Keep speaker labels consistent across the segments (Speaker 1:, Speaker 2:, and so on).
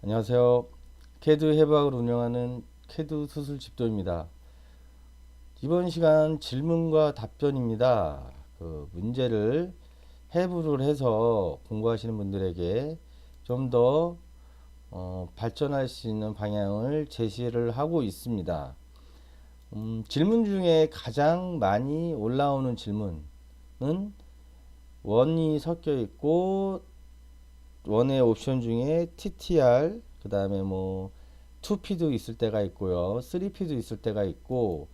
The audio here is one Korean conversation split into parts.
Speaker 1: 안녕하세요. 캐드 해부학을 운영하는 캐드 수술 집도입니다. 이번 시간 질문과 답변입니다. 문제를 해부를 해서 공부하시는 분들에게 좀 더 발전할 수 있는 방향을 제시를 하고 있습니다. 질문 중에 가장 많이 올라오는 질문은 원이 섞여 있고 원의 옵션 중에 TTR, 그 다음에 뭐 2P도 있을 때가 있고요. 3P도 있을 때가 있고,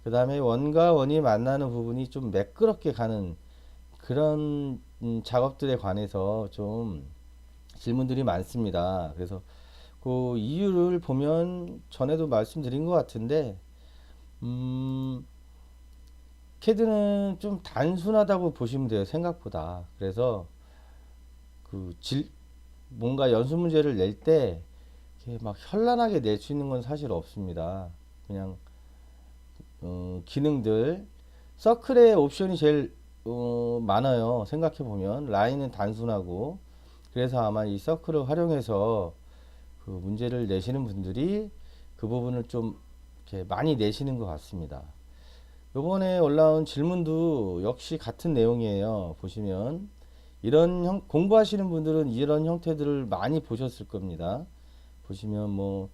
Speaker 1: 그 다음에 원과 원이 만나는 부분이 좀 매끄럽게 가는 그런 작업들에 관해서 좀 질문들이 많습니다. 그래서 그 이유를 보면 전에도 말씀드린 것 같은데, 캐드는 좀 단순하다고 보시면 돼요. 생각보다. 그래서 그 뭔가 연수 문제를 낼 때 이렇게 막 현란하게 낼 수 있는 건 사실 없습니다. 그냥 기능들 서클의 옵션이 제일 많아요. 생각해 보면 라인은 단순하고 그래서 아마 이 서클을 활용해서 그 문제를 내시는 분들이 그 부분을 좀 이렇게 많이 내시는 것 같습니다. 요번에 올라온 질문도 역시 같은 내용이에요. 보시면 공부하시는 분들은 이런 형태들을 많이 보셨을 겁니다. 보시면 뭐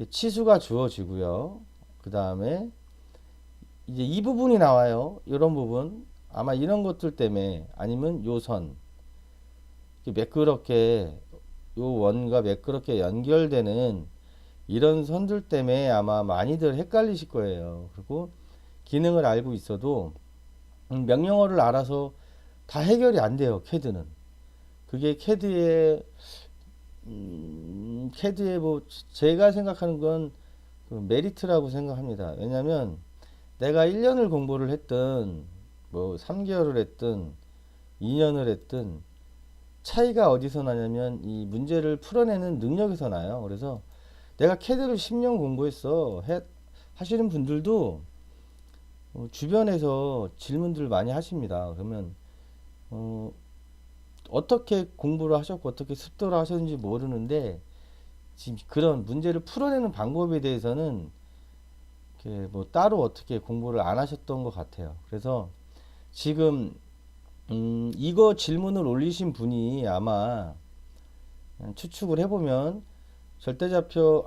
Speaker 1: 치수가 주어지고요. 그 다음에 이제 이 부분이 나와요. 이런 부분 아마 이런 것들 때문에 아니면 요 선 매끄럽게 요 원과 매끄럽게 연결되는 이런 선들 때문에 아마 많이들 헷갈리실 거예요. 그리고 기능을 알고 있어도 명령어를 알아서 다 해결이 안 돼요. 캐드는 그게 캐드의 뭐 제가 생각하는 건 그 메리트라고 생각합니다. 왜냐하면 내가 1년을 공부를 했든 뭐 3개월을 했든 2년을 했든 차이가 어디서 나냐면 이 문제를 풀어내는 능력에서 나요. 그래서 내가 캐드를 10년 공부했어 하시는 분들도 주변에서 질문들 많이 하십니다. 그러면 어, 어떻게 공부를 하셨고 어떻게 습도를 하셨는지 모르는데 지금 그런 문제를 풀어내는 방법에 대해서는 이렇게 뭐 따로 어떻게 공부를 안 하셨던 것 같아요. 그래서 지금 이거 질문을 올리신 분이 아마 추측을 해보면 절대좌표,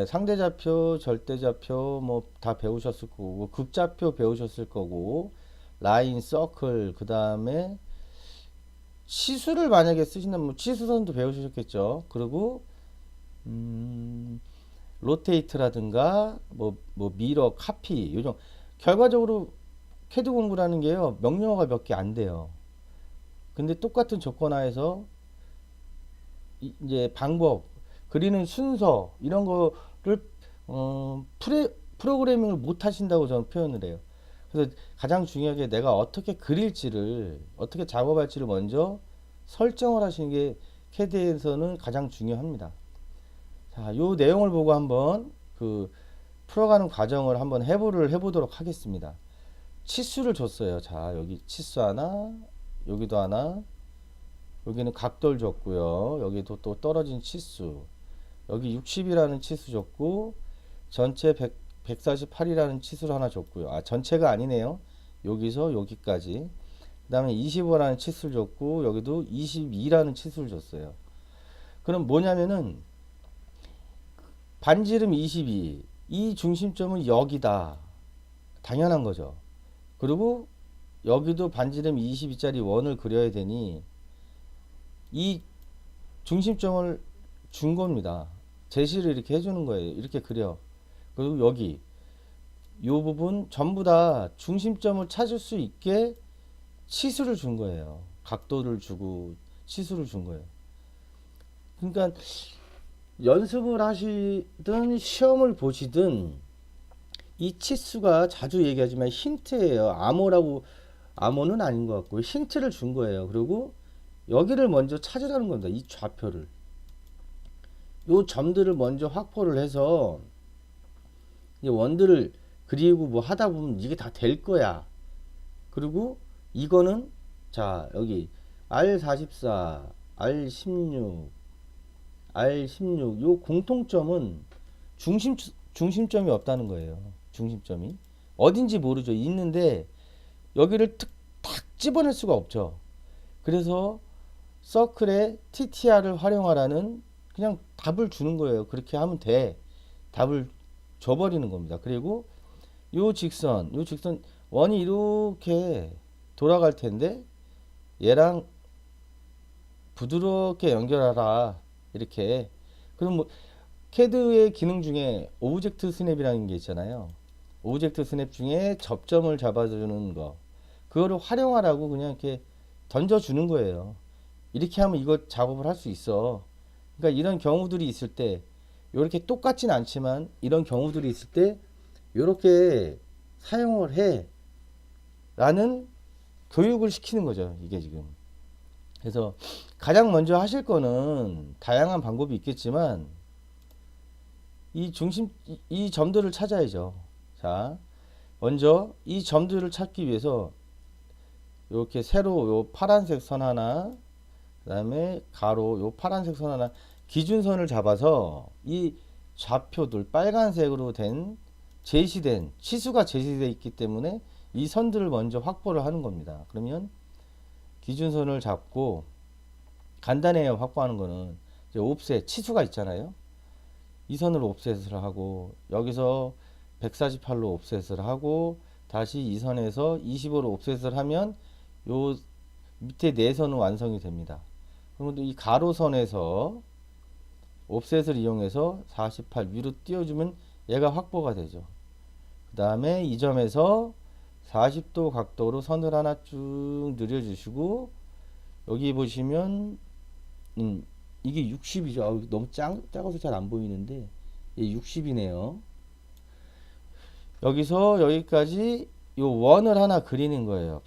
Speaker 1: 상대좌표, 절대좌표 뭐 다 배우셨을 거고 극좌표 배우셨을 거고 라인, 서클, 그 다음에 치수를 만약에 쓰신다면 뭐 치수선도 배우셨겠죠. 그리고 음, 로테이트라든가 뭐 미러, 카피 요즘 결과적으로 캐드 공부라는 게요 명령어가 몇 개 안 돼요. 근데 똑같은 조건 하에서 이제 방법 그리는 순서 이런 거를 프로그래밍을 못 하신다고 저는 표현을 해요. 그래서 가장 중요하게 내가 어떻게 그릴지를 어떻게 작업할지를 먼저 설정을 하시는 게 캐드에서는 가장 중요합니다. 자, 요 내용을 보고 한번 그 풀어가는 과정을 한번 해부를 해보도록 하겠습니다. 치수를 줬어요. 자, 여기 치수 하나, 여기도 하나, 여기는 각도를 줬고요. 여기도 또 떨어진 치수, 여기 60이라는 치수 줬고, 전체 148이라는 치수를 하나 줬고요. 아, 전체가 아니네요. 여기서 여기까지. 그 다음에 25라는 치수를 줬고, 여기도 22라는 치수를 줬어요. 그럼 뭐냐면은, 반지름 22, 이 중심점은 여기다. 당연한 거죠. 그리고 여기도 반지름 22짜리 원을 그려야 되니 이 중심점을 준 겁니다. 제시를 이렇게 해주는 거예요. 이렇게 그려. 그리고 여기 요 부분 전부 다 중심점을 찾을 수 있게 치수를 준 거예요. 각도를 주고 치수를 준 거예요. 그러니까 연습을 하시든 시험을 보시든 이 치수가 자주 얘기하지만 힌트예요. 암호는 아닌 것 같고 힌트를 준 거예요. 그리고 여기를 먼저 찾으라는 겁니다. 이 좌표를. 요 점들을 먼저 확보를 해서 이 원들을 그리고 뭐 하다 보면 이게 다 될 거야. 그리고 이거는 자 여기 R44, R16, R16 요 공통점은 중심점이 없다는 거예요. 중심점이 어딘지 모르죠. 있는데 여기를 탁 집어낼 수가 없죠. 그래서 서클에 TTR을 활용하라는 그냥 답을 주는 거예요. 그렇게 하면 돼. 답을 줘버리는 겁니다. 그리고 요 직선 원이 이렇게 돌아갈 텐데 얘랑 부드럽게 연결하라. 이렇게. 그럼 뭐 캐드의 기능 중에 오브젝트 스냅이라는 게 있잖아요. 오브젝트 스냅 중에 접점을 잡아주는 거. 그거를 활용하라고 그냥 이렇게 던져주는 거예요. 이렇게 하면 이거 작업을 할 수 있어. 그러니까 이런 경우들이 있을 때, 이렇게 똑같진 않지만 이런 경우들이 있을 때 이렇게 사용을 해 라는 교육을 시키는 거죠. 이게 지금. 그래서 가장 먼저 하실 거는 다양한 방법이 있겠지만 이 점들을 찾아야죠. 자, 먼저 이 점들을 찾기 위해서 이렇게 세로 요 파란색 선 하나, 그 다음에 가로 요 파란색 선 하나, 기준선을 잡아서 이 좌표들 빨간색으로 된 제시된 치수가 제시되어 있기 때문에 이 선들을 먼저 확보를 하는 겁니다. 그러면 기준선을 잡고 간단해요. 확보하는 거는 이제 옵셋 치수가 있잖아요. 이 선으로 옵셋을 하고 여기서 148로 옵셋을 하고 다시 이 선에서 25로 옵셋을 하면 요 밑에 네 선은 완성이 됩니다. 그러면 이 가로선에서 옵셋을 이용해서 48 위로 띄워주면 얘가 확보가 되죠. 그 다음에 이 점에서 40도 각도로 선을 하나 쭉 늘려주시고 여기 보시면 이게 60이죠. 너무 작아서 잘 안 보이는데 60이네요. 여기서 여기까지 요 원을 하나 그리는 거예요.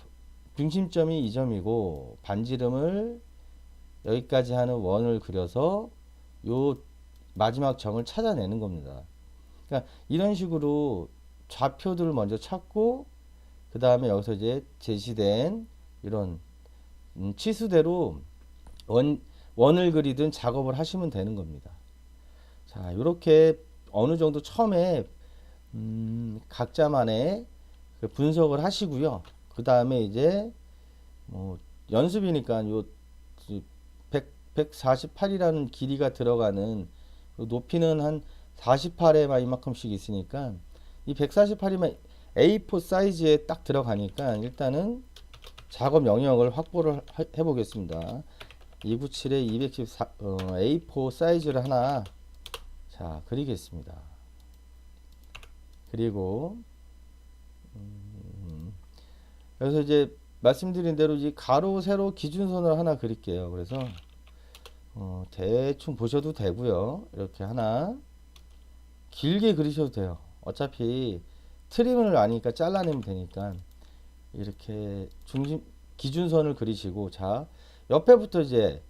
Speaker 1: 중심점이 이 점이고 반지름을 여기까지 하는 원을 그려서 요 마지막 점을 찾아내는 겁니다. 그러니까 이런 식으로 좌표들을 먼저 찾고 그 다음에 여기서 이제 제시된 이런 치수대로 원을 그리든 작업을 하시면 되는 겁니다. 자, 이렇게 어느 정도 처음에 각자만의 그 분석을 하시고요. 그 다음에 이제 뭐 연습이니까 요 148이라는 길이가 들어가는 높이는 한 48에만 이만큼씩 있으니까 이 148이면 A4 사이즈에 딱 들어가니까 일단은 작업 영역을 확보를 해 보겠습니다. 297에 214 A4 사이즈를 하나 자 그리겠습니다. 그리고 여기서 이제 말씀드린 대로 이 가로 세로 기준선을 하나 그릴게요. 그래서 대충 보셔도 되고요. 이렇게 하나 길게 그리셔도 돼요. 어차피 트림을 아니까 잘라내면 되니까 이렇게 기준선을 그리시고 자 옆에부터 이제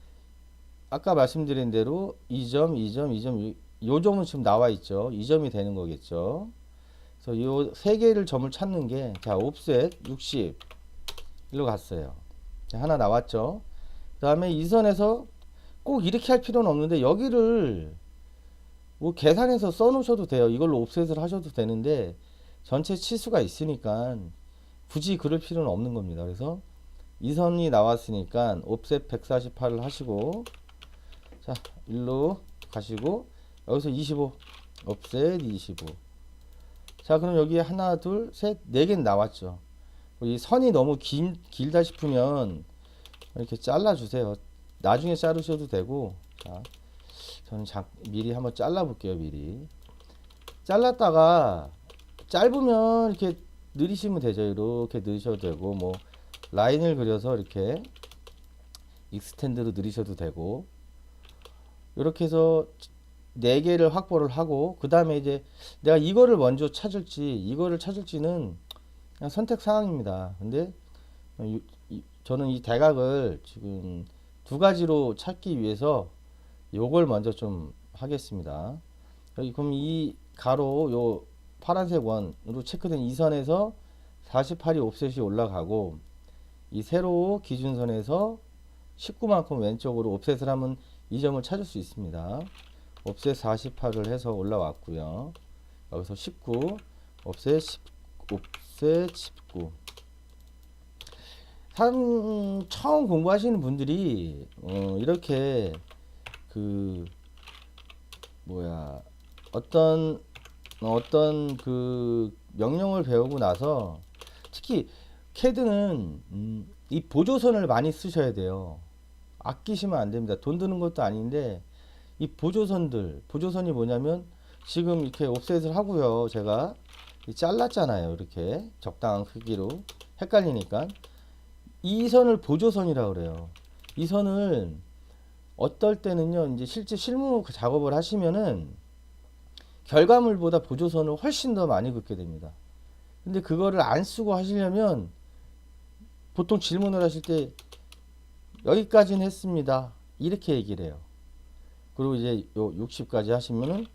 Speaker 1: 아까 말씀드린 대로 2점, 2점, 2점 요 점은 지금 나와 있죠. 2점이 되는 거겠죠. 그래서 요 세 개를 점을 찾는 게 자 옵셋 60 일로 갔어요. 자, 하나 나왔죠. 그 다음에 이 선에서 꼭 이렇게 할 필요는 없는데 여기를 뭐 계산해서 써 놓으셔도 돼요. 이걸로 옵셋을 하셔도 되는데 전체 치수가 있으니까 굳이 그럴 필요는 없는 겁니다. 그래서 이 선이 나왔으니까 옵셋 148을 하시고 자 일로 가시고 여기서 25 옵셋 25 자 그럼 여기 하나 둘 셋 네 개는 나왔죠. 이 선이 너무 길다 싶으면 이렇게 잘라 주세요. 나중에 자르셔도 되고 자 저는 미리 한번 잘라 볼게요. 미리 잘랐다가 짧으면 이렇게 늘리시면 되죠. 이렇게 늘리셔도 되고 뭐 라인을 그려서 이렇게 익스텐드로 늘리셔도 되고 이렇게 해서 4개를 확보를 하고 그 다음에 이제 내가 이거를 먼저 찾을지 이거를 찾을지는 그냥 선택 사항입니다. 근데 저는 이 대각을 지금 두 가지로 찾기 위해서 요걸 먼저 좀 하겠습니다. 여기 그럼 이 가로 요 파란색 원으로 체크된 이 선에서 48이 옵셋이 올라가고 이 세로 기준선에서 19만큼 왼쪽으로 옵셋을 하면 이 점을 찾을 수 있습니다. 옵셋 48을 해서 올라왔고요. 여기서 19, 옵셋 19. 처음 공부하시는 분들이 이렇게 그 뭐야 어떤 그 명령을 배우고 나서 특히 CAD는 이 보조선을 많이 쓰셔야 돼요. 아끼시면 안 됩니다. 돈 드는 것도 아닌데 이 보조선이 뭐냐면 지금 이렇게 옵셋을 하고요. 제가 잘랐잖아요. 이렇게 적당한 크기로 헷갈리니까 이 선을 보조선이라고 그래요. 이 선을 어떨 때는요, 이제 실제 실무 작업을 하시면은 결과물보다 보조선을 훨씬 더 많이 긋게 됩니다. 근데 그거를 안 쓰고 하시려면 보통 질문을 하실 때 여기까지는 했습니다. 이렇게 얘기를 해요. 그리고 이제 요 60까지 하시면은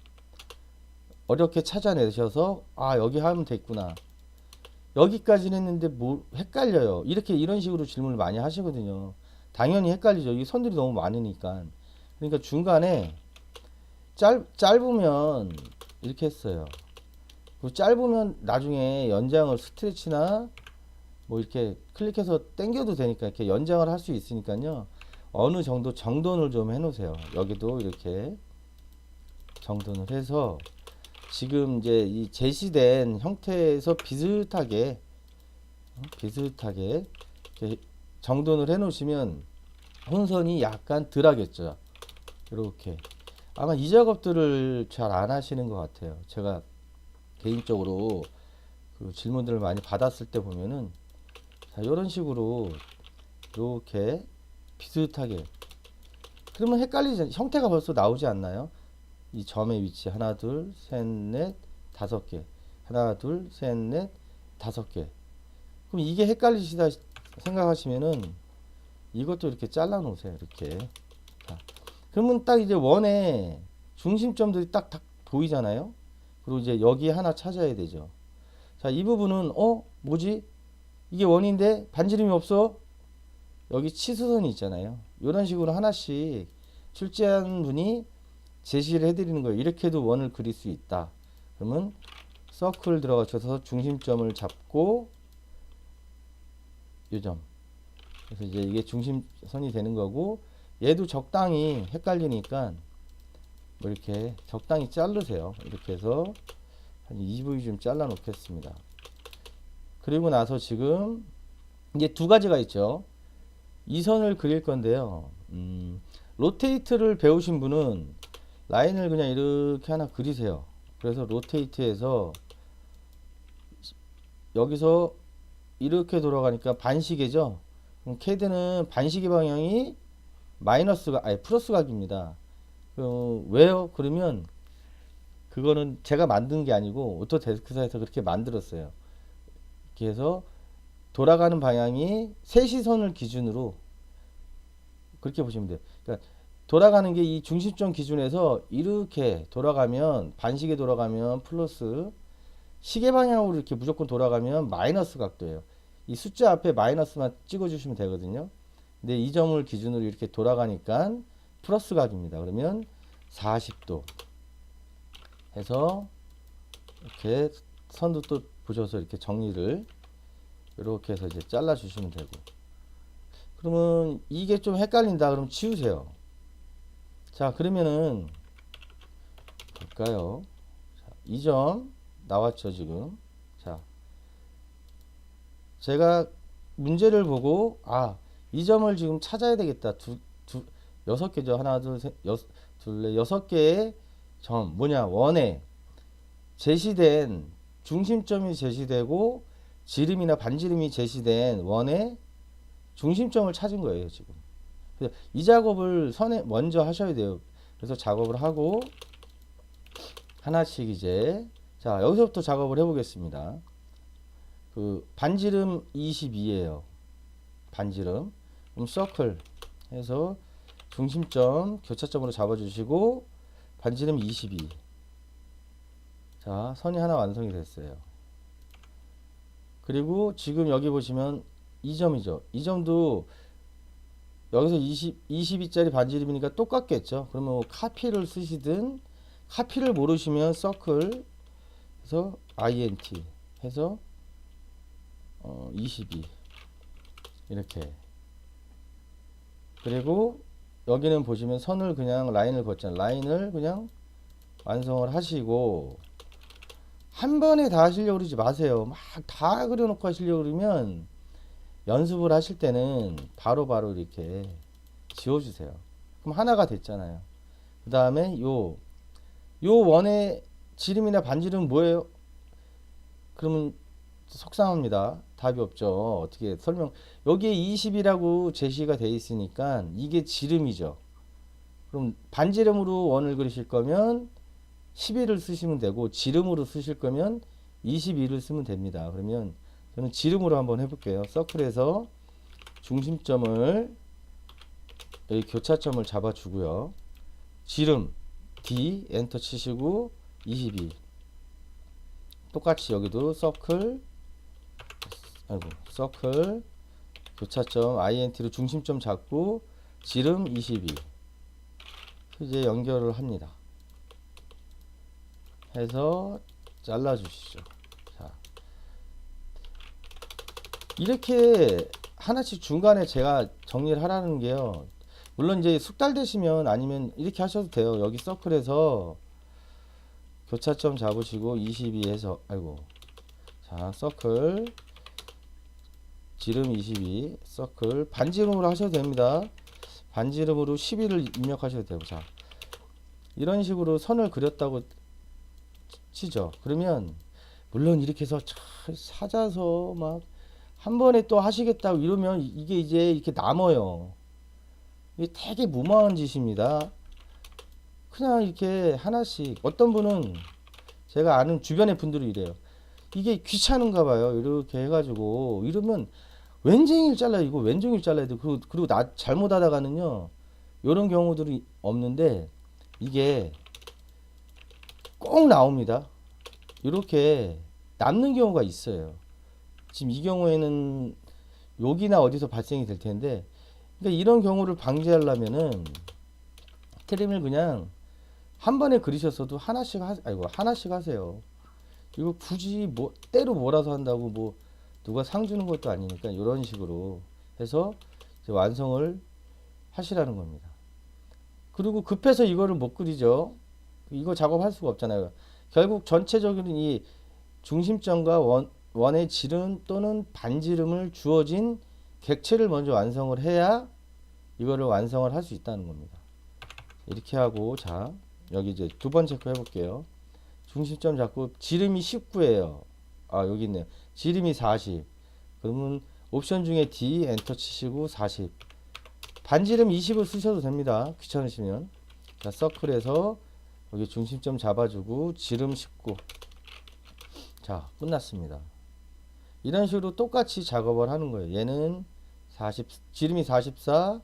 Speaker 1: 어렵게 찾아내셔서 아, 여기 하면 됐구나. 여기까지는 했는데 뭐 헷갈려요. 이런 식으로 질문을 많이 하시거든요. 당연히 헷갈리죠. 이 선들이 너무 많으니까. 그러니까 중간에 짧으면 이렇게 했어요. 짧으면 나중에 연장을 스트레치나 뭐 이렇게 클릭해서 당겨도 되니까 이렇게 연장을 할 수 있으니까요. 어느 정도 정돈을 좀 해 놓으세요. 여기도 이렇게 정돈을 해서 지금 이제 이 제시된 형태에서 비슷하게 이렇게 정돈을 해 놓으시면 혼선이 약간 덜 하겠죠. 이렇게 아마 이 작업들을 잘 안 하시는 것 같아요. 제가 개인적으로 그 질문들을 많이 받았을 때 보면은 자, 이런 식으로 이렇게 비슷하게 그러면 헷갈리지 형태가 벌써 나오지 않나요? 이 점의 위치 하나 둘 셋 넷 다섯 개 하나 둘 셋 넷 다섯 개 그럼 이게 헷갈리시다 생각하시면은 이것도 이렇게 잘라 놓으세요. 이렇게 자, 그러면 딱 이제 원의 중심점들이 딱 보이잖아요. 그리고 이제 여기 하나 찾아야 되죠. 자, 이 부분은 뭐지? 이게 원인데 반지름이 없어? 여기 치수선이 있잖아요. 이런 식으로 하나씩 출제한 분이 제시를 해드리는 거예요. 이렇게 해도 원을 그릴 수 있다. 그러면 서클 들어가셔서 중심점을 잡고 요 점. 그래서 이제 이게 중심선이 되는 거고 얘도 적당히 헷갈리니까 뭐 이렇게 적당히 자르세요. 이렇게 해서 한 2V 좀 잘라 놓겠습니다. 그리고 나서 지금 이제 두 가지가 있죠. 이 선을 그릴 건데요. 로테이트를 배우신 분은 라인을 그냥 이렇게 하나 그리세요. 그래서 로테이트해서 여기서 이렇게 돌아가니까 반시계죠. 그럼 CAD는 반시계 방향이 플러스 각입니다. 왜요? 그러면 그거는 제가 만든 게 아니고 오토데스크사에서 그렇게 만들었어요. 이렇게 해서 돌아가는 방향이 세시선을 기준으로 그렇게 보시면 돼요. 그러니까 돌아가는 게 이 중심점 기준에서 이렇게 돌아가면 반시계 돌아가면 플러스 시계 방향으로 이렇게 무조건 돌아가면 마이너스 각도예요. 이 숫자 앞에 마이너스만 찍어주시면 되거든요. 근데 이 점을 기준으로 이렇게 돌아가니까 플러스 각입니다. 그러면 40도 해서 이렇게 선도 또 보셔서 이렇게 정리를 이렇게 해서 이제 잘라 주시면 되고 그러면 이게 좀 헷갈린다 그러면 지우세요. 자, 그러면은 볼까요? 이 점 나왔죠, 지금. 자, 제가 문제를 보고 이 점을 지금 찾아야 되겠다. 여섯 개죠. 하나, 둘, 셋, 여섯 개의 점 뭐냐? 원에 제시된 중심점이 제시되고 지름이나 반지름이 제시된 원의 중심점을 찾은 거예요, 지금. 그래서 이 작업을 선에 먼저 하셔야 돼요. 그래서 작업을 하고 하나씩 이제 자, 여기서부터 작업을 해 보겠습니다. 그 반지름 22예요. 반지름. 그럼 서클 해서 중심점 교차점으로 잡아 주시고 반지름 22. 자, 선이 하나 완성이 됐어요. 그리고 지금 여기 보시면 이 점이죠. 이 점도 여기서 22짜리 반지름이니까 똑같겠죠. 그러면 카피를 쓰시든, 카피를 모르시면 서클 해서 int 해서 22 이렇게. 그리고 여기는 보시면 선을 그냥 라인을 걷잖아요. 라인을 그냥 완성을 하시고, 한 번에 다 하시려고 그러지 마세요. 막 다 그려놓고 하시려고 그러면 연습을 하실 때는 바로바로 이렇게 지워주세요. 그럼 하나가 됐잖아요. 그 다음에 요 원의 지름이나 반지름은 뭐예요? 그러면 속상합니다. 답이 없죠. 어떻게 설명, 여기에 20이라고 제시가 되어 있으니까 이게 지름이죠. 그럼 반지름으로 원을 그리실 거면 11을 쓰시면 되고, 지름으로 쓰실 거면 22를 쓰면 됩니다. 그러면 저는 지름으로 한번 해볼게요. 서클에서 중심점을, 여기 교차점을 잡아주고요. 지름 D 엔터 치시고 22. 똑같이 여기도 서클, 서클 교차점 INT로 중심점 잡고 지름 22 이제 연결을 합니다. 해서 잘라 주시죠. 자, 이렇게 하나씩 중간에 제가 정리를 하라는 게요. 물론 이제 숙달되시면 아니면 이렇게 하셔도 돼요. 여기 서클에서 교차점 잡으시고 22 해서, 자, 서클 지름 22 서클 반지름으로 하셔도 됩니다. 반지름으로 12를 입력하셔도 되고. 자, 이런 식으로 선을 그렸다고 치죠. 그러면 물론 이렇게 해서 찾아서 막 한 번에 또 하시겠다고 이러면 이게 이제 이렇게 남아요. 이게 되게 무모한 짓입니다. 그냥 이렇게 하나씩, 어떤 분은 제가 아는 주변의 분들이 이래요. 이게 귀찮은가 봐요. 이렇게 해가지고 이러면 왼쟁이를 잘라요. 이거 왼종일 잘라야 돼. 그리고 나 잘못하다가는요, 이런 경우들이 없는데 이게 꼭 나옵니다. 이렇게 남는 경우가 있어요. 지금 이 경우에는 여기나 어디서 발생이 될 텐데, 그러니까 이런 경우를 방지하려면은 트림을 그냥 한 번에 그리셨어도 하나씩 하세요. 이거 굳이 뭐 때로 몰아서 한다고 뭐 누가 상 주는 것도 아니니까 이런 식으로 해서 이제 완성을 하시라는 겁니다. 그리고 급해서 이거를 못 그리죠. 이거 작업할 수가 없잖아요. 결국 전체적인 이 중심점과 원의 지름 또는 반지름을 주어진 객체를 먼저 완성을 해야 이거를 완성을 할 수 있다는 겁니다. 이렇게 하고, 자, 여기 이제 두 번 체크 해볼게요. 중심점 잡고 지름이 19예요. 아, 여기 있네요. 지름이 40. 그러면 옵션 중에 D 엔터 치시고 40. 반지름 20을 쓰셔도 됩니다. 귀찮으시면. 자, 서클에서 여기 중심점 잡아주고 지름 19. 자, 끝났습니다. 이런 식으로 똑같이 작업을 하는 거예요. 얘는 40, 지름이 44,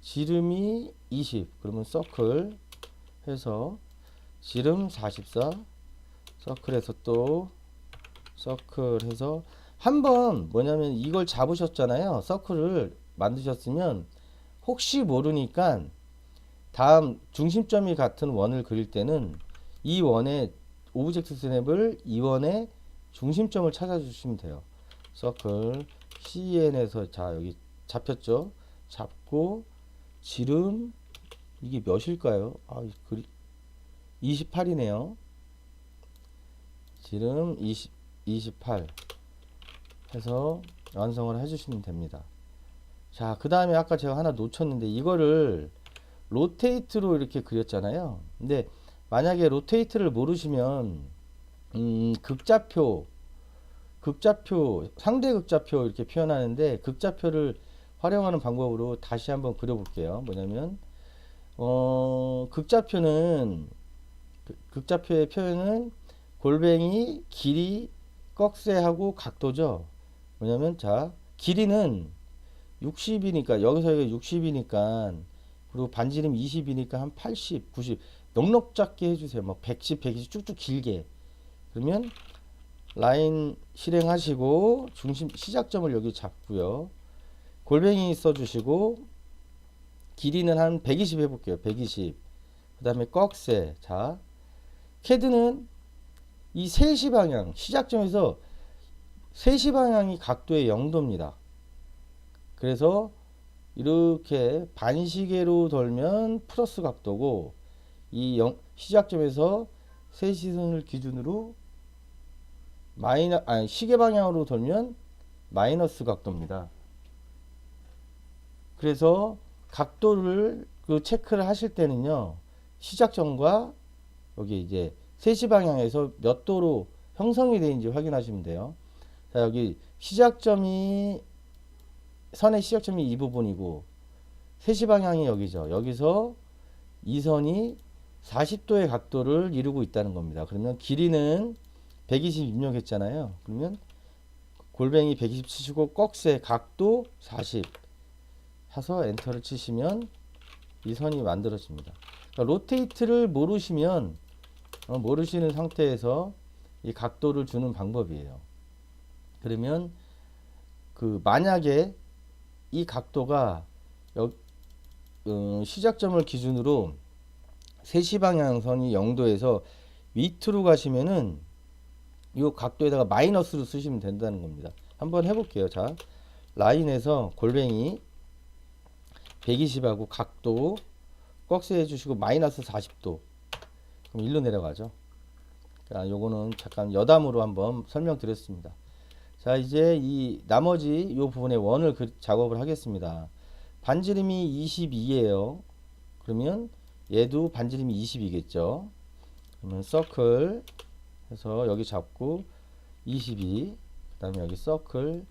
Speaker 1: 지름이 20. 그러면 서클 해서 지름 44, 서클에서 또 서클 해서, 한번 뭐냐면 이걸 잡으셨잖아요. 서클을 만드셨으면 혹시 모르니까 다음 중심점이 같은 원을 그릴 때는 이 원의 오브젝트 스냅을 이 원의 중심점을 찾아주시면 돼요. 서클 CN에서, 자, 여기 잡혔죠. 잡고 지름 이게 몇일까요? 28이네요. 지름 28 해서 완성을 해주시면 됩니다. 자, 그 다음에 아까 제가 하나 놓쳤는데 이거를 로테이트로 이렇게 그렸잖아요. 근데 만약에 로테이트를 모르시면 극좌표, 상대 극좌표 이렇게 표현하는데, 극좌표를 활용하는 방법으로 다시 한번 그려볼게요. 뭐냐면 극좌표의 표현은 골뱅이 길이 꺽쇠하고 각도죠. 뭐냐면, 자, 길이는 60이니까 여기서 여기 60이니까, 그리고 반지름 20이니까 한 80, 90 넉넉 작게 해주세요. 막 110, 120 쭉쭉 길게. 그러면 라인 실행하시고 중심 시작점을 여기 잡고요. 골뱅이 써주시고 길이는 한 120 해볼게요. 120. 그 다음에 꺽쇠. 자, 캐드는 이 3시 방향, 시작점에서 3시 방향이 각도의 0도입니다. 그래서 이렇게 반시계로 돌면 플러스 각도고, 이 시작점에서 3시선을 기준으로 시계 방향으로 돌면 마이너스 각도입니다. 그래서 각도를 체크를 하실 때는요, 시작점과 여기 이제 3시 방향에서 몇 도로 형성이 되는지 확인하시면 돼요. 자, 여기 선의 시작점이 이 부분이고 3시 방향이 여기죠. 여기서 이 선이 40도의 각도를 이루고 있다는 겁니다. 그러면 길이는 120 입력했잖아요. 그러면 골뱅이 120 치시고 꺽쇠 각도 40 해서 엔터를 치시면 이 선이 만들어집니다. 그러니까 로테이트를 모르시면 모르시는 상태에서 이 각도를 주는 방법이에요. 그러면 만약에 이 각도가 시작점을 기준으로 3시 방향선이 0도에서 밑으로 가시면은 이 각도에다가 마이너스를 쓰시면 된다는 겁니다. 한번 해볼게요. 자, 라인에서 골뱅이 120하고 각도 꺽쇠 해주시고 마이너스 40도. 그럼 1로 내려가죠. 그러니까 요거는 잠깐 여담으로 한번 설명드렸습니다. 자, 이제 이 나머지 이 부분에 원을 작업을 하겠습니다. 반지름이 22예요. 그러면 얘도 반지름이 22겠죠. 그러면 서클 해서 여기 잡고 22, 그 다음에 여기 서클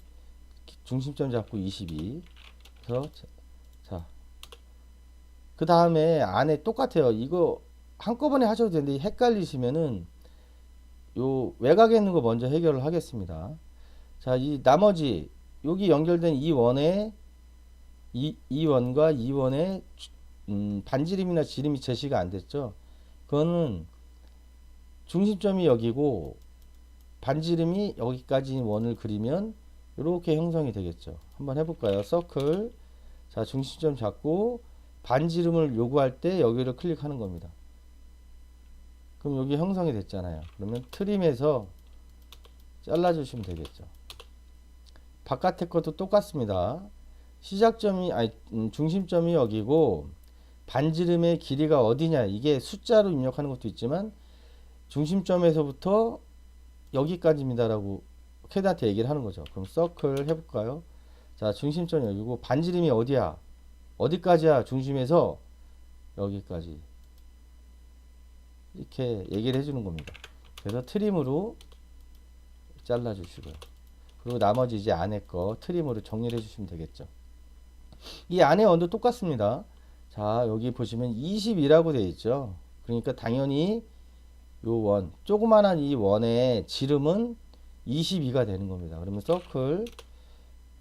Speaker 1: 중심점 잡고 22. 그래서 자, 그 다음에 안에 똑같아요. 이거 한꺼번에 하셔도 되는데 헷갈리시면은 요 외곽에 있는 거 먼저 해결을 하겠습니다. 자, 이 나머지 여기 연결된 이 원에 이 원과 이 원에 반지름이나 지름이 제시가 안 됐죠. 그거는 중심점이 여기고 반지름이 여기까지 원을 그리면 이렇게 형성이 되겠죠. 한번 해볼까요? 서클. 자, 중심점 잡고 반지름을 요구할 때 여기를 클릭하는 겁니다. 그럼 여기 형성이 됐잖아요. 그러면 트림에서 잘라주시면 되겠죠. 바깥에 것도 똑같습니다. 시작점이 중심점이 여기고 반지름의 길이가 어디냐, 이게 숫자로 입력하는 것도 있지만 중심점에서부터 여기까지입니다 라고 캐드한테 얘기를 하는 거죠. 그럼 서클 해볼까요? 자, 중심점이 여기고 반지름이 어디야, 어디까지야, 중심에서 여기까지, 이렇게 얘기를 해주는 겁니다. 그래서 트림으로 잘라주시고요. 그리고 나머지 이제 안에 거 트림으로 정리를 해주시면 되겠죠. 이 안에 원도 똑같습니다. 자, 여기 보시면 22라고 되어 있죠. 그러니까 당연히 요 원, 조그만한 이 원의 지름은 22가 되는 겁니다. 그러면 서클,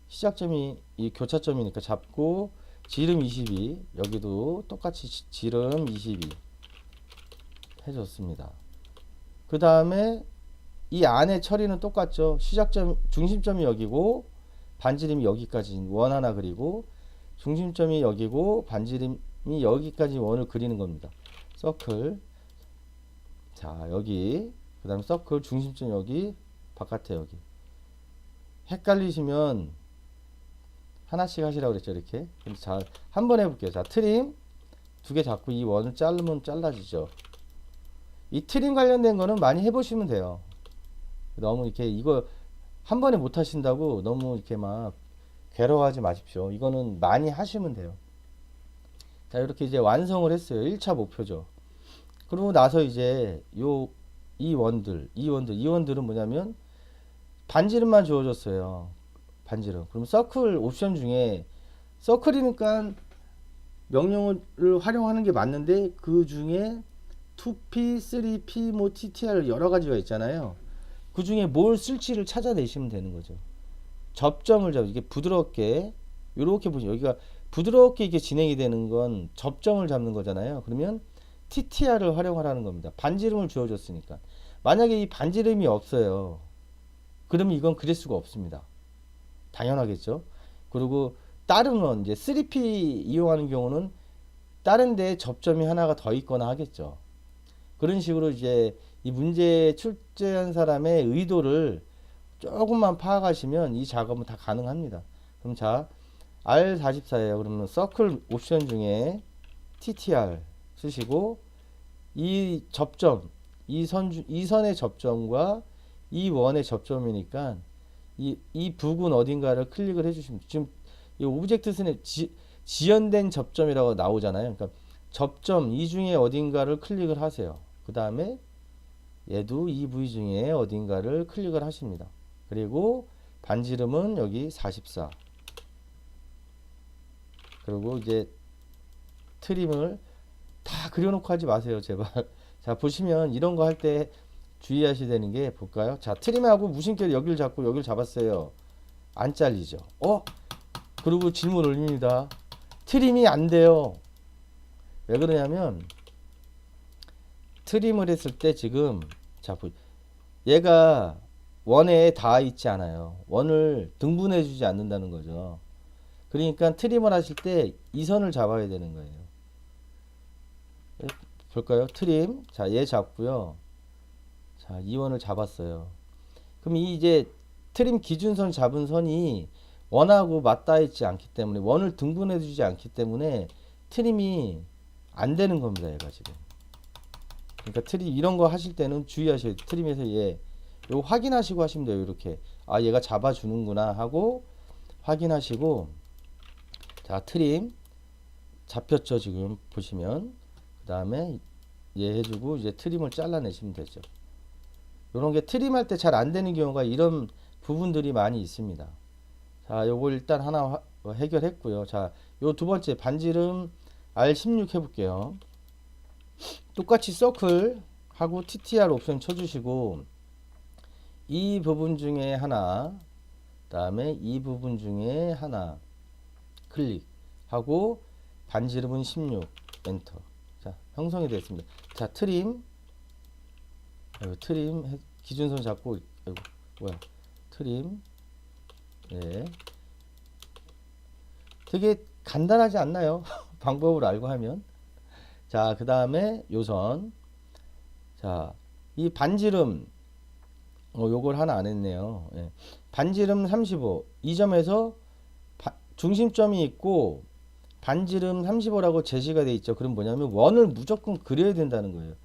Speaker 1: 시작점이 이 교차점이니까 잡고 지름 22, 여기도 똑같이 지름 22 해줬습니다. 그 다음에 이 안에 처리는 똑같죠. 시작점, 중심점이 여기고 반지름이 여기까지 원 하나 그리고 중심점이 여기고 반지름이 여기까지 원을 그리는 겁니다. 서클. 자, 여기 그 다음에 서클 중심점 여기 바깥에 여기. 헷갈리시면 하나씩 하시라고 그랬죠. 이렇게. 자, 한번 해볼게요. 자, 트림 두 개 잡고 이 원을 자르면 잘라지죠. 이 트림 관련된 거는 많이 해보시면 돼요. 너무 이렇게 이거 한 번에 못 하신다고 너무 이렇게 막 괴로워하지 마십시오. 이거는 많이 하시면 돼요. 자, 이렇게 이제 완성을 했어요. 1차 목표죠. 그러고 나서 이제 이 원들은 뭐냐면 반지름만 주어졌어요. 반지름. 그럼 서클 옵션 중에 서클이니까 명령을 활용하는 게 맞는데 그 중에 2P, 3P, 뭐 TTR 여러 가지가 있잖아요. 그 중에 뭘 쓸지를 찾아내시면 되는 거죠. 접점을 이게 부드럽게 이렇게 보시면 여기가 부드럽게 이게 진행이 되는 건 접점을 잡는 거잖아요. 그러면 TTR을 활용하라는 겁니다. 반지름을 주어줬으니까. 만약에 이 반지름이 없어요. 그러면 이건 그릴 수가 없습니다. 당연하겠죠. 그리고 다른 원 이제 3P 이용하는 경우는 다른 데 접점이 하나가 더 있거나 하겠죠. 그런 식으로 이제 이 문제 출제한 사람의 의도를 조금만 파악하시면 이 작업은 다 가능합니다. 그럼 자, R44예요. 그러면 서클 옵션 중에 TTR 쓰시고 이 접점, 이 선의 접점과 이 원의 접점이니까 이 부분 어딘가를 클릭을 해주시면 지금 이 오브젝트 스냅 지연된 접점이라고 나오잖아요. 그러니까 접점 이 중에 어딘가를 클릭을 하세요. 그 다음에 얘도 이 부위 중에 어딘가를 클릭을 하십니다. 그리고 반지름은 여기 44. 그리고 이제 트림을 다 그려놓고 하지 마세요, 제발. 자, 보시면 이런 거 할 때 주의하셔야 되는 게 볼까요? 자, 트림하고 무심결 여기를 잡고 여기를 잡았어요. 안 잘리죠. 그리고 질문 올립니다. 트림이 안 돼요. 왜 그러냐면 트림을 했을 때 지금 자, 얘가 원에 닿아 있지 않아요. 원을 등분해 주지 않는다는 거죠. 그러니까 트림을 하실 때 이 선을 잡아야 되는 거예요. 볼까요? 트림. 자, 얘 잡고요. 자, 이 원을 잡았어요. 그럼 이 이제 트림 기준선 잡은 선이 원하고 맞닿아 있지 않기 때문에 원을 등분해 주지 않기 때문에 트림이 안 되는 겁니다. 얘가 지금. 그러니까 트림 이런 거 하실 때는 주의하셔야 돼요. 트림에서 얘 요거 확인하시고 하시면 돼요. 이렇게. 아, 얘가 잡아주는구나 하고 확인하시고 자, 트림 잡혔죠. 지금 보시면 그 다음에 얘 해주고 이제 트림을 잘라내시면 되죠. 요런 게 트림할 때 잘 안 되는 경우가 이런 부분들이 많이 있습니다. 자, 요거 일단 하나 해결했고요. 자, 요 두 번째 반지름 R16 해볼게요. 똑같이 서클 하고 TTR 옵션 쳐주시고 이 부분 중에 하나, 그 다음에 이 부분 중에 하나 클릭하고 반지름은 16 엔터. 자, 형성이 됐습니다. 자, 트림 기준선 잡고 뭐야 트림. 예, 되게 간단하지 않나요? 방법을 알고 하면. 자, 그 다음에 요선. 자, 이 반지름 요걸 하나 안 했네요. 예. 반지름 35 이 점에서 중심점이 있고 반지름 35라고 제시가 돼 있죠. 그럼 뭐냐면 원을 무조건 그려야 된다는 거예요.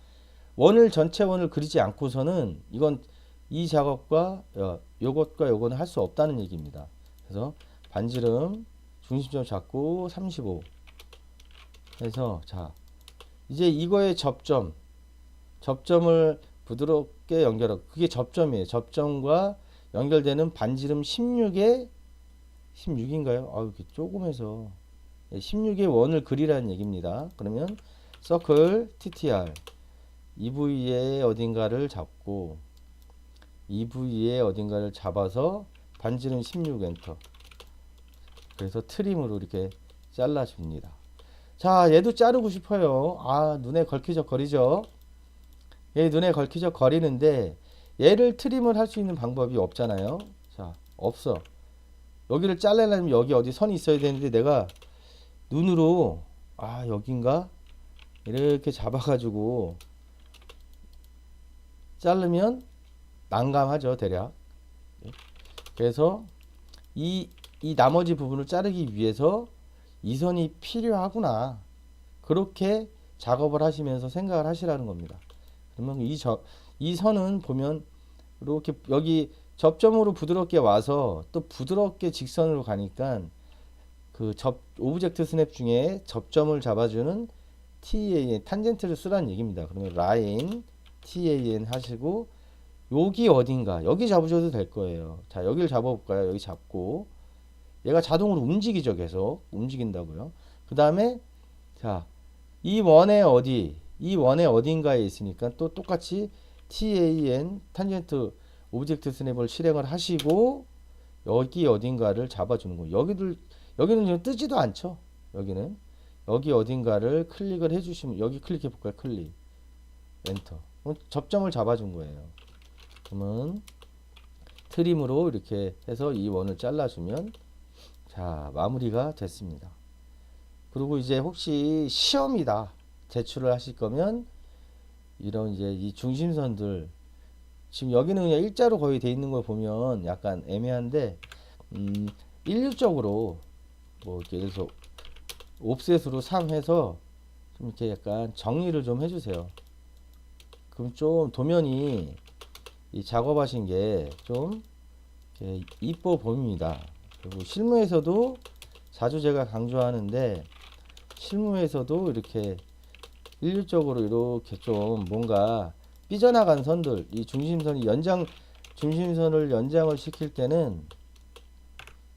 Speaker 1: 원을 전체 원을 그리지 않고서는 이건 이 작업과 요것과 요거는 할 수 없다는 얘기입니다. 그래서 반지름 중심점 잡고 35 해서 자, 이제 이거의 접점을 부드럽게 연결하고 그게 접점이에요. 접점과 연결되는 반지름 16에 16인가요? 이렇게 조금해서 16의 원을 그리라는 얘기입니다. 그러면 서클 TTR 이 부위에 어딘가를 잡고 이 부위에 어딘가를 잡아서 반지름 16 엔터. 그래서 트림으로 이렇게 잘라줍니다. 자, 얘도 자르고 싶어요. 눈에 걸키적 거리죠. 얘 눈에 걸키적 거리는데 얘를 트림을 할 수 있는 방법이 없잖아요. 자, 없어. 여기를 잘라내면 여기 어디 선이 있어야 되는데 내가 눈으로 여긴가 이렇게 잡아가지고 자르면 난감하죠, 대략. 그래서 이 나머지 부분을 자르기 위해서 이 선이 필요하구나, 그렇게 작업을 하시면서 생각을 하시라는 겁니다. 그러면 이 선은 보면 이렇게 여기 접점으로 부드럽게 와서 또 부드럽게 직선으로 가니까 그 오브젝트 스냅 중에 접점을 잡아주는 TAN 탄젠트를 쓰라는 얘기입니다. 그러면 라인 TAN 하시고 여기 어딘가 여기 잡으셔도 될 거예요. 자, 여기를 잡아볼까요? 여기 잡고 얘가 자동으로 움직이죠. 계속 움직인다고요. 그 다음에 자, 이 원의 어딘가에 있으니까 또 똑같이 TAN 탄젠트 오브젝트 스냅을 실행을 하시고 여기 어딘가를 잡아주는 거예요. 여기는 지금 뜨지도 않죠. 여기 어딘가를 클릭을 해주시면 여기 클릭해 볼까요? 클릭 엔터. 접점을 잡아준 거예요. 그러면 트림으로 이렇게 해서 이 원을 잘라주면 자, 마무리가 됐습니다. 그리고 이제 혹시 시험이다 제출을 하실 거면 이런 이제 이 중심선들 지금 여기는 그냥 일자로 거의 돼 있는 걸 보면 약간 애매한데 일률적으로 뭐 이렇게 예를 들어서 옵셋으로 3 해서 좀 이렇게 약간 정리를 좀 해주세요. 그럼 좀 도면이 이 작업하신 게 좀 이뻐 보입니다. 그리고 실무에서도 자주 제가 강조하는데 실무에서도 이렇게 일률적으로 이렇게 좀 뭔가 삐져나간 선들, 이 중심선이 중심선을 연장을 시킬 때는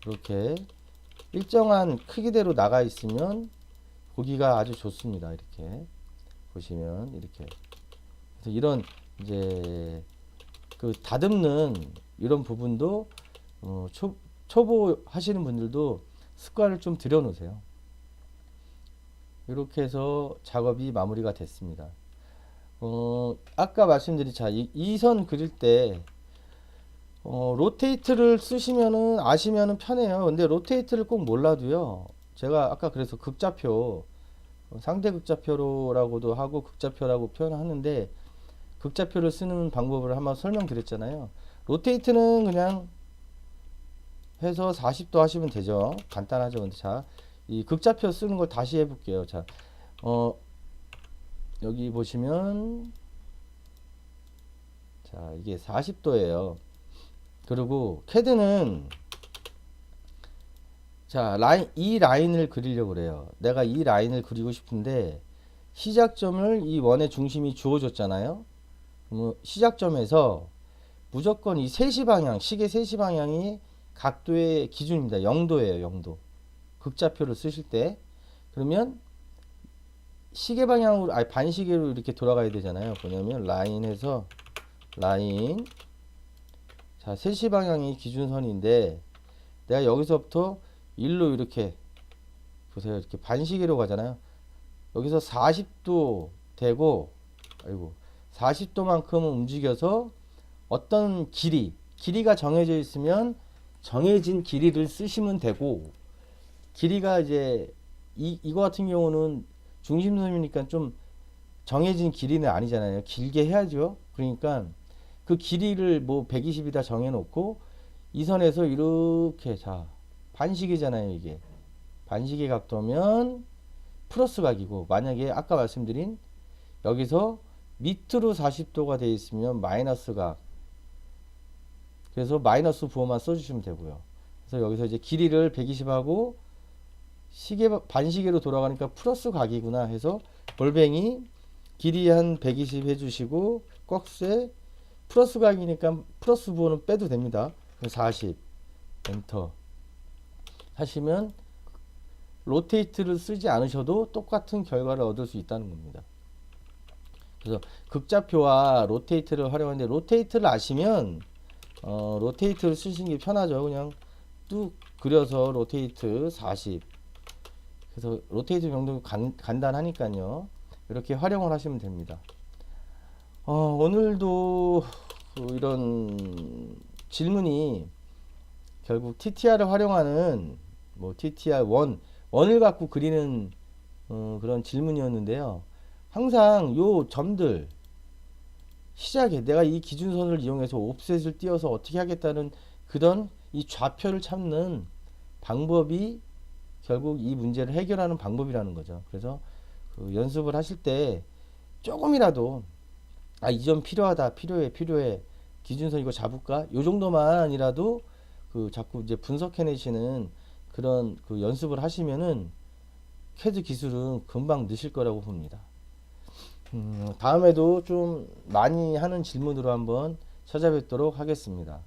Speaker 1: 이렇게 일정한 크기대로 나가 있으면 보기가 아주 좋습니다. 이렇게 보시면 이렇게 그래서 이런 이제 그 다듬는 이런 부분도 초보 하시는 분들도 습관을 좀 들여 놓으세요. 이렇게 해서 작업이 마무리가 됐습니다. 아까 말씀드린 이 선 그릴 때 로테이트를 쓰시면은 아시면은 편해요. 근데 로테이트를 꼭 몰라도요. 제가 아까 그래서 극좌표 상대 극좌표라고도 하고 극좌표라고 표현하는데 극좌표를 쓰는 방법을 한번 설명드렸잖아요. 로테이트는 그냥 해서 40도 하시면 되죠. 간단하죠. 근데 이 극좌표 쓰는 걸 다시 해볼게요. 여기 보시면 이게 40도예요. 그리고 캐드는 이 라인을 그리려고 그래요. 내가 이 라인을 그리고 싶은데 시작점을 이 원의 중심이 주어졌잖아요. 그러면 시작점에서 무조건 이 3시 방향, 시계 3시 방향이 각도의 기준입니다. 0도예요, 0도. 극좌표를 쓰실 때. 그러면 시계 방향으로, 반시계로 이렇게 돌아가야 되잖아요. 뭐냐면 라인에서 라인. 3시 방향이 기준선인데 내가 여기서부터 일로 이렇게 보세요. 이렇게 반시계로 가잖아요. 여기서 40도 되고 40도만큼은 움직여서 어떤 길이가 정해져 있으면 정해진 길이를 쓰시면 되고 길이가 이제 이거 같은 경우는 중심선이니까 좀 정해진 길이는 아니잖아요. 길게 해야죠. 그러니까 그 길이를 뭐 120이다 정해 놓고 이 선에서 이렇게 반시계잖아요. 이게 반시계 각도면 플러스 각이고 만약에 아까 말씀드린 여기서 밑으로 40도가 되어 있으면 마이너스 각. 그래서 마이너스 부호만 써주시면 되고요. 그래서 여기서 이제 길이를 120하고 반시계로 돌아가니까 플러스 각이구나 해서 골뱅이 길이 한 120 해주시고 꺽쇠 플러스 각이니까 플러스 부호는 빼도 됩니다. 40 엔터 하시면 로테이트를 쓰지 않으셔도 똑같은 결과를 얻을 수 있다는 겁니다. 그래서 극좌표와 로테이트를 활용하는데 로테이트를 아시면 로테이트를 쓰시는 게 편하죠. 그냥 뚝 그려서 로테이트 40 그래서 로테이트 정도 간단하니까요. 이렇게 활용을 하시면 됩니다. 오늘도 이런 질문이 결국 TTR을 활용하는 뭐 TTR 원을 갖고 그리는 그런 질문이었는데요. 항상 요 점들 시작에 내가 이 기준선을 이용해서 옵셋을 띄워서 어떻게 하겠다는 그런 이 좌표를 찾는 방법이 결국 이 문제를 해결하는 방법이라는 거죠. 그래서 연습을 하실 때 조금이라도 이 점 필요해 기준선 이거 잡을까 요 정도만이라도 자꾸 이제 분석해내시는 그런 연습을 하시면은 캐드 기술은 금방 느실 거라고 봅니다. 다음에도 좀 많이 하는 질문으로 한번 찾아뵙도록 하겠습니다.